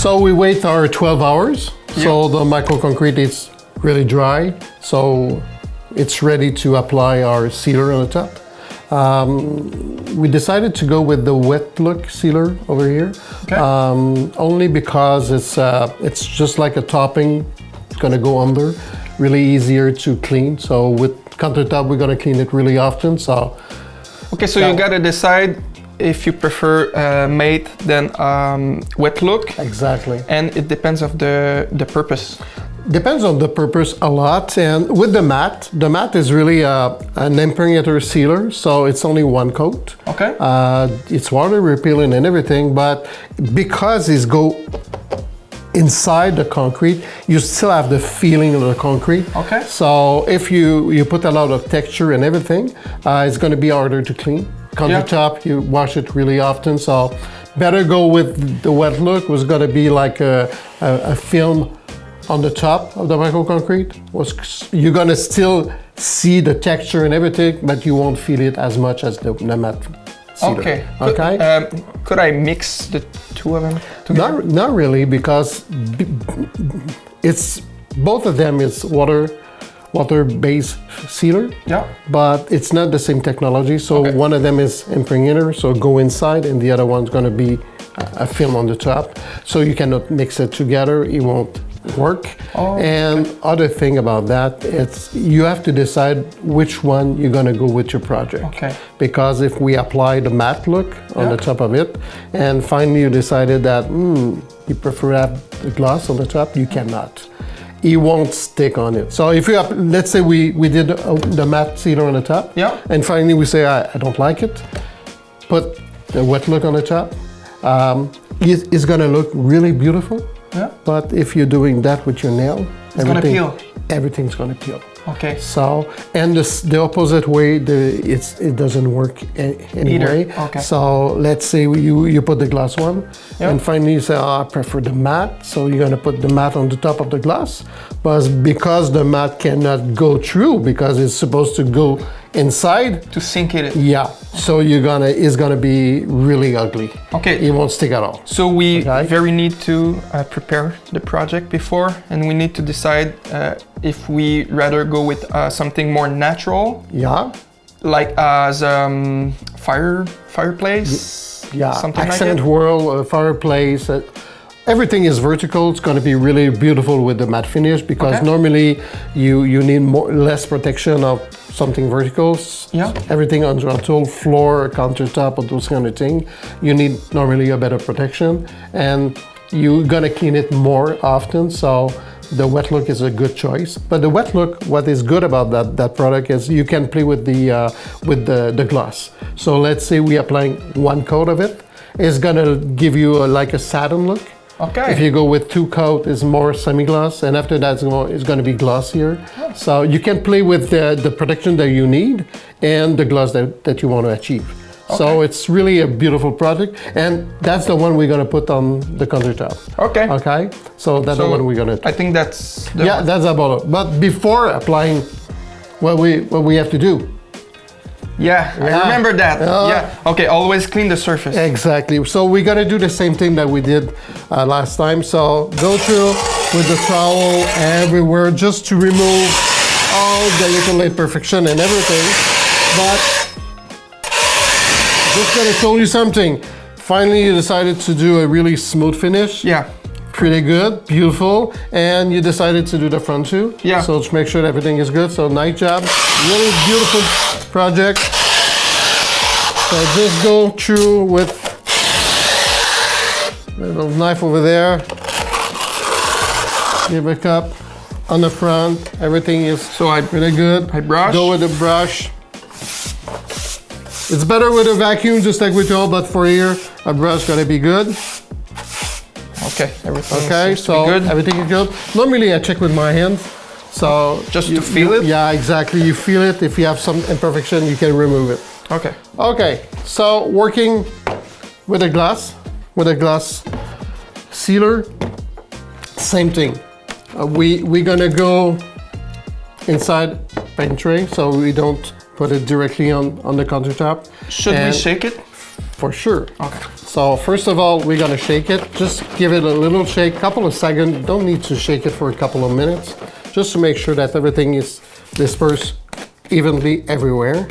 So we wait our 12 hours. So the MicroConcrete is really dry. So it's ready to apply our sealer on the top. We decided to go with the wet look sealer over here. Okay. Only because it's just like a topping. It's gonna go under. Really easier to clean. So with countertop, we're gonna clean it really often. So. Okay, so you gotta decide if you prefer matte than wet look. Exactly. And it depends of the purpose. Depends on the purpose a lot. And with the matte is really an impregnator sealer, so it's only one coat. Okay. It's water repellent and everything, but because it's go inside the concrete, you still have the feeling of the concrete. Okay. So if you put a lot of texture and everything, it's going to be harder to clean. Countertop, you wash it really often, so better go with the wet look. Was going to be like a film on the top of the MicroConcrete. You're going to still see the texture and everything, but you won't feel it as much as the matte sealer. Okay. Okay. Could I mix the two of them together? Not really, because it's both of them is water-based sealer. Yeah. But it's not the same technology. So one of them is impregnator, so go inside, and the other one's going to be a film on the top. So you cannot mix it together. It won't work. And other thing about that, it's you have to decide which one you're going to go with your project. Okay. Because if we apply the matte look on the top of it, and finally you decided that you prefer to have the gloss on the top, you cannot. It won't stick on it. So if you have, let's say we did the matte sealer on the top, and finally we say I don't like it, put the wet look on the top. It's going to look really beautiful. Yeah. But if you're doing that with your nail, everything's gonna peel. Okay. So, and the opposite way, it doesn't work anyway. Okay. So let's say you put the glass one, and finally you say, I prefer the matte. So you're gonna put the matte on the top of the glass, but because the matte cannot go through, because it's supposed to go inside to sink it. Yeah. So it's gonna be really ugly. Okay. It won't stick at all. So we very need to prepare the project before, and we need to decide if we rather go with something more natural. Yeah. Like as fireplace. Yeah. Something accent like whirl, fireplace. Everything is vertical. It's going to be really beautiful with the matte finish, because normally you need less protection of something vertical. Yeah. Everything horizontal, floor, countertop, or those kind of things, you need normally a better protection, and you're going to clean it more often. So the wet look is a good choice. But the wet look, what is good about that product is you can play with the gloss. So let's say we are applying one coat of it. It's going to give you like a satin look. Okay. If you go with two coat, it's more semi-gloss, and after that it's going to be glossier. Oh. So you can play with the protection that you need and the gloss that you want to achieve. Okay. So it's really a beautiful product, and that's the one we're going to put on the countertop. Okay. Okay. So that's the one we're going to. I think that's the one. That's about it. But before applying, what we have to do. Yeah, I remember that. Okay, always clean the surface. Exactly. So we're gonna do the same thing that we did last time. So go through with the trowel everywhere, just to remove all the little imperfection and everything. But just gonna tell you something. Finally, you decided to do a really smooth finish. Yeah. Pretty good, beautiful, and you decided to do the front too. Yeah. So to make sure everything is good. So nice job, really beautiful project. So just go through with a little knife over there. Give a cup on the front. Everything is really good. I brush. Go with the brush. It's better with a vacuum, just like we told, but for here, a brush gotta be good. Okay, everything so good. Everything is good. Normally I check with my hands. So just to feel it? Yeah, exactly. You feel it. If you have some imperfection, you can remove it. Okay. Okay, so working with a glass sealer, same thing. We're gonna go inside paint tray, so we don't put it directly on the countertop. Should we shake it? For sure. Okay. So first of all, we're gonna shake it. Just give it a little shake, couple of seconds. Don't need to shake it for a couple of minutes, just to make sure that everything is dispersed evenly everywhere.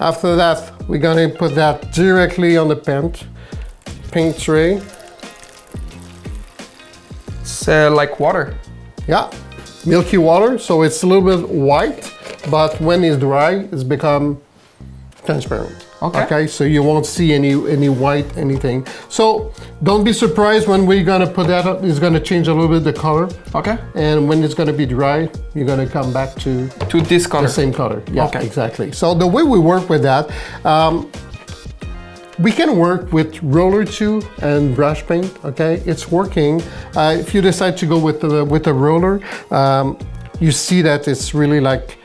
After that, we're gonna put that directly on the paint tray. It's like water. Yeah, milky water, so it's a little bit white, but when it's dry, it's become transparent. Okay, so you won't see any white anything. So don't be surprised when we're gonna put that up. It's gonna change a little bit the color. Okay. And when it's gonna be dry, you're gonna come back to this color. The same color. Yeah, okay. Exactly. So the way we work with that, we can work with roller too and brush paint. Okay, it's working. If you decide to go with the roller, you see that it's really like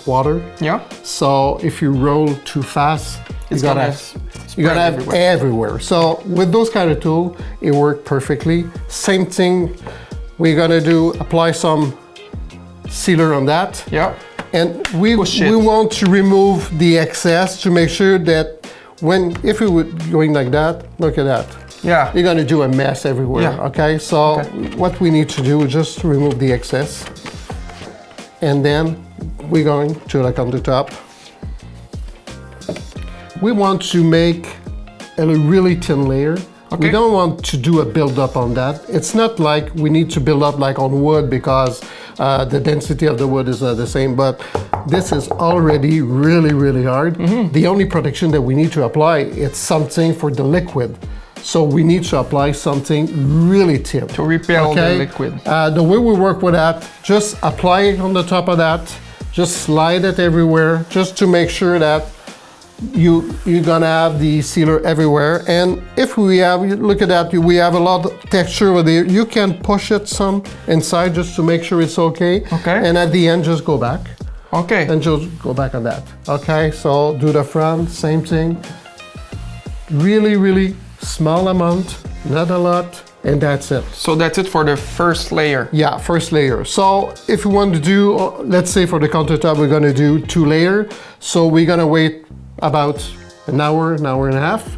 water. Yeah. So if you roll too fast, you're gonna have everywhere. So with those kind of tools, it worked perfectly. Same thing, we're gonna apply some sealer on that. Yeah. And we want to remove the excess to make sure that if we were going like that, look at that. Yeah. You're gonna do a mess everywhere. Yeah. Okay. So what we need to do is just remove the excess, and then we're going to like on the top. We want to make a really thin layer. Okay. We don't want to do a build up on that. It's not like we need to build up like on wood because the density of the wood is the same, but this is already really, really hard. Mm-hmm. The only protection that we need to apply is something for the liquid. So we need to apply something really thin. To repel the liquid. The way we work with that, just apply it on the top of that, just slide it everywhere, just to make sure that you're gonna have the sealer everywhere. And if we have, look at that, we have a lot of texture over there. You can push it some inside just to make sure it's okay. Okay. And at the end, just go back. Okay. And just go back on that. Okay, so do the front, same thing. Really, really small amount, not a lot, and that's it. So that's it for the first layer? Yeah, first layer. So if we want to do, let's say for the countertop, we're gonna do 2 layers. So we're gonna wait about an hour and a half.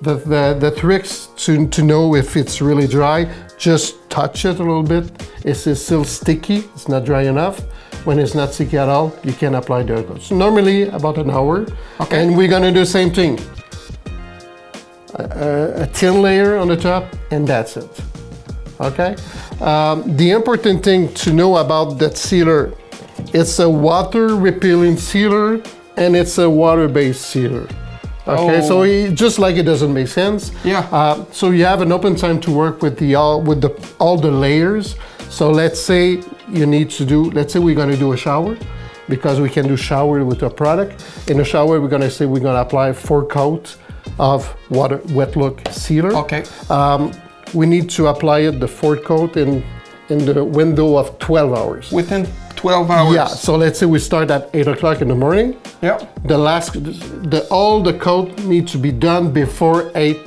The tricks to know if it's really dry, just touch it a little bit. It's still sticky, it's not dry enough. When it's not sticky at all, you can apply the coat. So normally about an hour. Okay. And we're gonna do the same thing. A thin layer on the top, and that's it. Okay. The important thing to know about that sealer, it's a water repelling sealer and it's a water-based sealer. Okay, so just like it doesn't make sense. Yeah. So you have an open time to work with all the layers. So let's say you need to do, let's say we're gonna do a shower, because we can do shower with a product. In a shower, we're gonna apply 4 coats of wet look sealer. Okay. We need to apply it, the 4th coat, in the window of 12 hours. Within 12 hours? Yeah, so let's say we start at 8 o'clock in the morning. Yeah. All the coat needs to be done before 8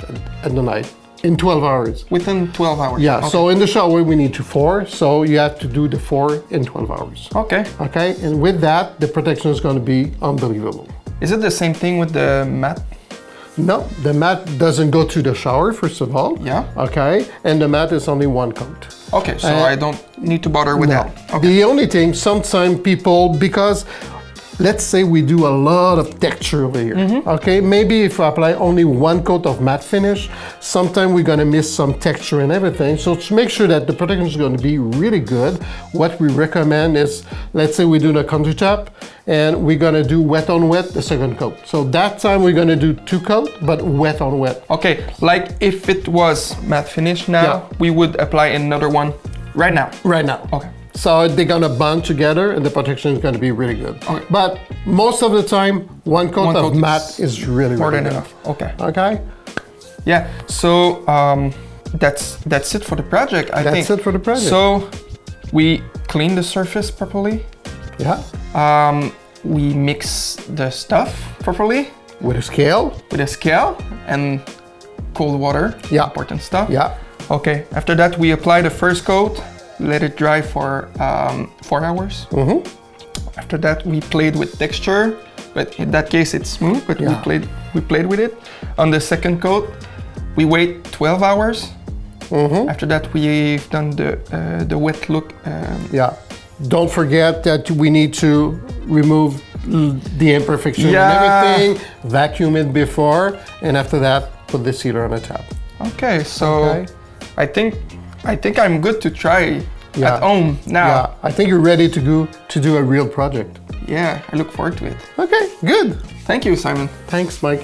at the night, in 12 hours. Within 12 hours? Yeah, okay. So in the shower we need 4, so you have to do the 4 in 12 hours. Okay. Okay, and with that, the protection is gonna be unbelievable. Is it the same thing with the mat? No, the mat doesn't go to the shower, first of all. Yeah. Okay, and the mat is only 1 coat. Okay, so I don't need to bother with that. Okay. The only thing, sometimes people, because let's say we do a lot of texture over here, okay? Maybe if I apply only 1 coat of matte finish, sometimes we're gonna miss some texture and everything. So to make sure that the protection is gonna be really good, what we recommend is, let's say we do the countertop, and we're gonna do wet on wet, the 2nd coat. So that time we're gonna do 2 coats, but wet on wet. Okay, like if it was matte finish now, we would apply another one right now. Right now. Okay. So they're gonna bond together and the protection is gonna be really good. Okay. But most of the time, 1 coat of matte is really, more really than good. enough. Okay. Okay? Yeah, so that's it for the project, I think. That's it for the project. So we clean the surface properly. Yeah. We mix the stuff properly. With a scale. With a scale and cold water. Yeah. Important stuff. Yeah. Okay, after that we apply the 1st coat, let it dry for 4 hours. After that we played with texture, but in that case it's smooth, but Yeah. we played with it. On the second coat, we wait 12 hours. After that, we've done the wet look. Yeah. Don't forget that we need to remove the imperfection and everything, vacuum it before, and after that, put the sealer on the top. Okay, so I think I'm good to try at home now. Yeah, I think you're ready to do a real project. Yeah, I look forward to it. Okay, good. Thank you, Simon. Thanks, Mike.